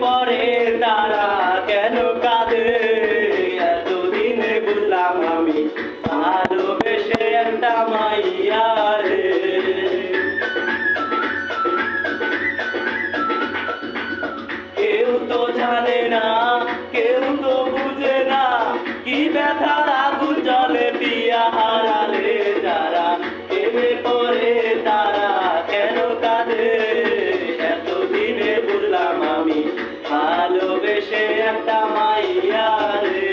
পরে তারা কেন কাঁদে এতদিনে বুঝলাম আমি ভালোবেসে একটা মাইয়া রে। কেউ তো জানে না কেউ তো বুঝে না কি ব্যথার আগুন জলে পিয়া হারালে যারা প্রেমে পড়ে তারা কেন কাঁদে এতদিনে বুঝলাম আমি ভালোবেসে একটা মাইয়া রে।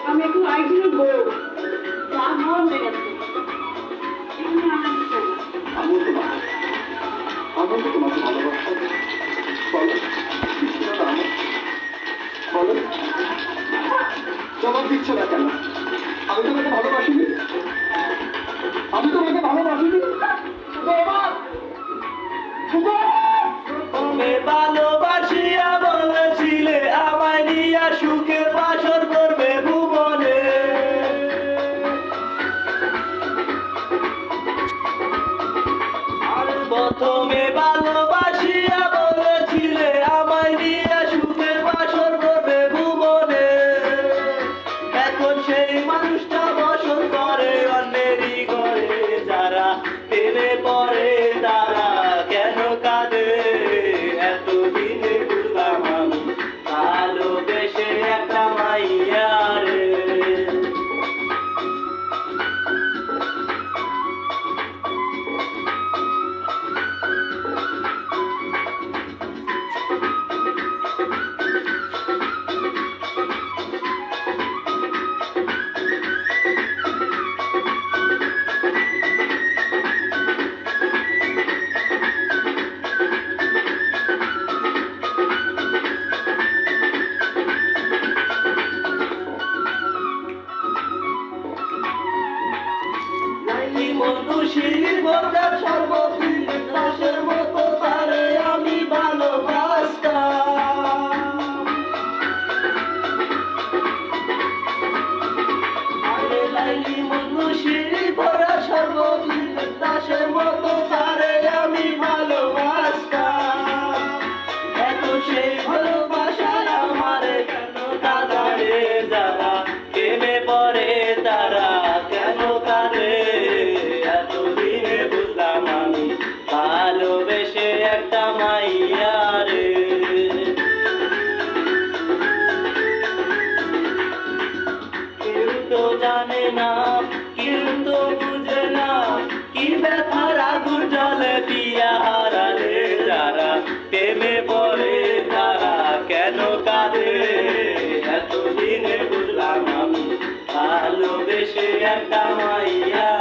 আমি এখন আরেকজনের বউ রাগ হওয়া হয়ে গেছে। আমি তো তোমাকে ভালোবাসতাম। বলো বলো জবাব দিচ্ছ না কেন? আমি তোমাকে ভালোবাসিনি, আমি তোমাকে ভালোবাসিনি। ভালোবাসিয়া বলেছিলে আমায় নিয়া সুখে বাসর করবে ভুবনে। আর প্রথমে ভালোবাসিয়া বলেছিলে আমায় নিয়া সুখে বাসর করবে ভুবনে। এখন সেই মানুষটা বসর করে অন্যেরই ঘরে যারা প্রেমে পড়ে তারা কেন কাঁদে এতদিনে বুঝলাম আমি ভালোবেসে একটা মাইয়া রে। মধুশির ভোটা সর্বদিন দাসের মতো তারে আমি ভালোবাসতাম। আরে লাইলি মধুশির ভোটা সর্বদিন দাসের মতো তারে আমি ভালোবাসতাম। এত সেই ভালোবাসার আমারে কেন কাঁদারে যারা প্রেমে পড়ে তারা কেন কাঁদে এতদিনে বুঝলাম আমি ভালোবেসে একটা মাইয়া রে। কেউ তো জানে না কেউ তো বুঝে না কি ব্যথার আগুন জলে পিয়া হারালে যারা প্রেমে পড়ে তারা কেন কাঁদে এতদিনে বুঝলাম আমি ভালোবেসে একটা মাইয়া